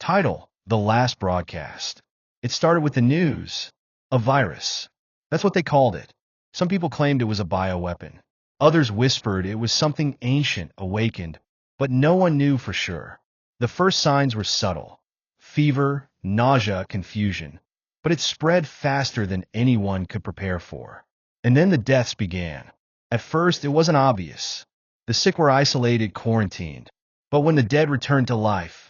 Title: The Last Broadcast. It started with the news. A virus. That's what they called it. Some people claimed it was a bioweapon. Others whispered it was something ancient awakened, but no one knew for sure. The first signs were subtle. Fever, nausea, confusion. But it spread faster than anyone could prepare for. And then the deaths began. At first, it wasn't obvious. The sick were isolated, quarantined. But when the dead returned to life,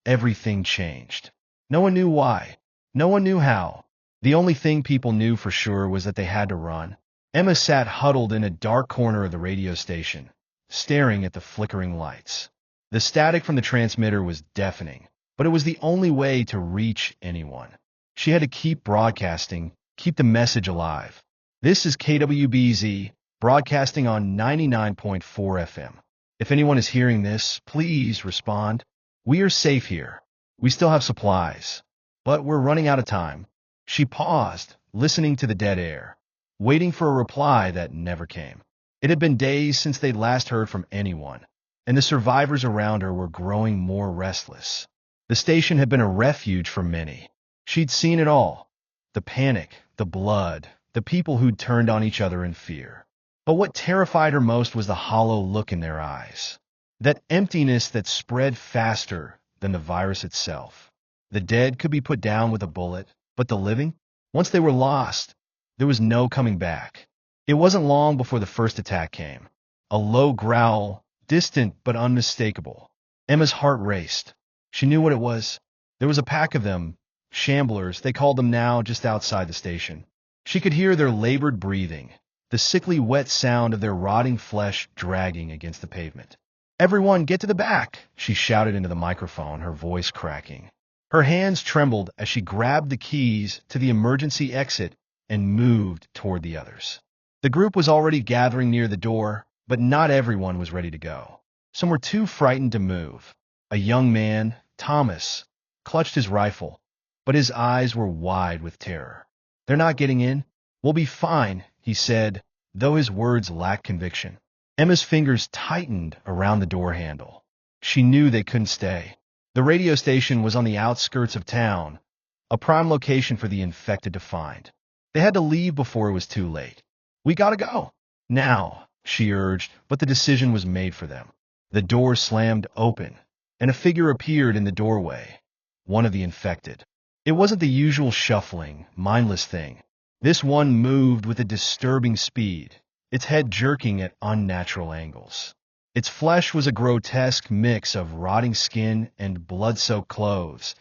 everything changed. No one knew why. No one knew how. The only thing people knew for sure was that they had to run. Emma sat huddled in a dark corner of the radio station, staring at the flickering lights. The static from the transmitter was deafening, but it was the only way to reach anyone. She had to keep broadcasting, keep the message alive. This is KWBZ, broadcasting on 99.4 FM. If anyone is hearing this, please respond. We are safe here. We still have supplies. But we're running out of time. She paused, listening to the dead air, waiting for a reply that never came. It had been days since they'd last heard from anyone, and the survivors around her were growing more restless. The station had been a refuge for many. She'd seen it all. The panic, the blood, the people who'd turned on each other in fear. But what terrified her most was the hollow look in their eyes. That emptiness that spread faster than the virus itself. The dead could be put down with a bullet, but the living? Once they were lost, there was no coming back. It wasn't long before the first attack came. A low growl, distant but unmistakable. Emma's heart raced. She knew what it was. There was a pack of them, shamblers, they called them now, just outside the station. She could hear their labored breathing, the sickly wet sound of their rotting flesh dragging against the pavement. "Everyone, get to the back!" she shouted into the microphone, her voice cracking. Her hands trembled as she grabbed the keys to the emergency exit and moved toward the others. The group was already gathering near the door, but not everyone was ready to go. Some were too frightened to move. A young man, Thomas, clutched his rifle, but his eyes were wide with terror. "They're not getting in. We'll be fine," he said, though his words lacked conviction. Emma's fingers tightened around the door handle. She knew they couldn't stay. The radio station was on the outskirts of town, a prime location for the infected to find. They had to leave before it was too late. "We gotta go. Now," she urged, but the decision was made for them. The door slammed open, and a figure appeared in the doorway, one of the infected. It wasn't the usual shuffling, mindless thing. This one moved with a disturbing speed, its head jerking at unnatural angles. Its flesh was a grotesque mix of rotting skin and blood-soaked clothes,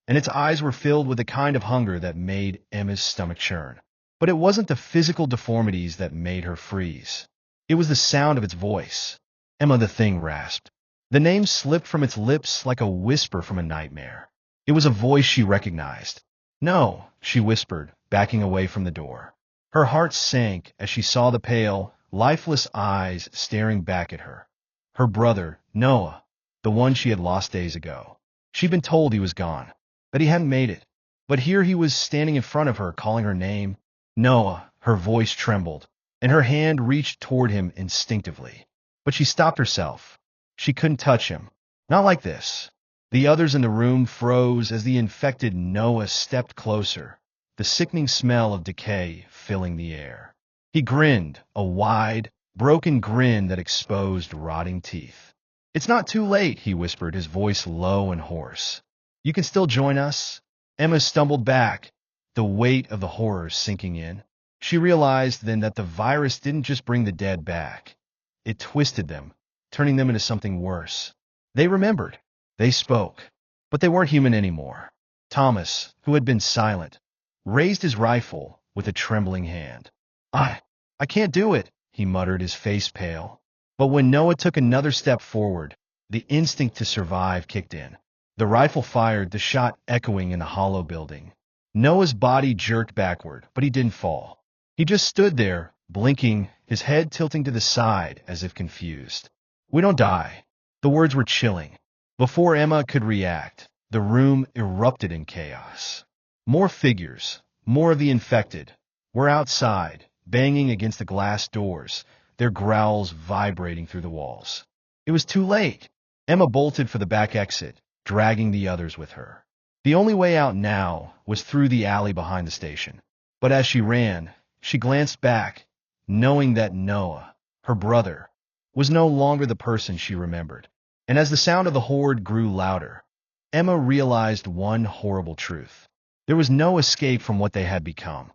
and its eyes were filled with the kind of hunger that made Emma's stomach churn. But it wasn't the physical deformities that made her freeze. It was the sound of its voice. "Emma," the thing rasped. The name slipped from its lips like a whisper from a nightmare. It was a voice she recognized. "No," she whispered, backing away from the door. Her heart sank as she saw the pale, lifeless eyes staring back at her. Her brother, Noah, the one she had lost days ago. She'd been told he was gone, that he hadn't made it. But here he was standing in front of her, calling her name. "Noah," her voice trembled, and her hand reached toward him instinctively. But she stopped herself. She couldn't touch him. Not like this. The others in the room froze as the infected Noah stepped closer, the sickening smell of decay filling the air. He grinned, a wide, broken grin that exposed rotting teeth. "It's not too late," he whispered, his voice low and hoarse. "You can still join us." Emma stumbled back, the weight of the horror sinking in. She realized then that the virus didn't just bring the dead back. It twisted them, turning them into something worse. They remembered. They spoke. But they weren't human anymore. Thomas, who had been silent, raised his rifle with a trembling hand. I can't do it," he muttered, his face pale. But when Noah took another step forward, the instinct to survive kicked in. The rifle fired, the shot echoing in the hollow building. Noah's body jerked backward, but he didn't fall. He just stood there, blinking, his head tilting to the side as if confused. "We don't die." The words were chilling. Before Emma could react, the room erupted in chaos. More figures, more of the infected, were outside, banging against the glass doors, their growls vibrating through the walls. It was too late. Emma bolted for the back exit, dragging the others with her. The only way out now was through the alley behind the station. But as she ran, she glanced back, knowing that Noah, her brother, was no longer the person she remembered. And as the sound of the horde grew louder, Emma realized one horrible truth. There was no escape from what they had become.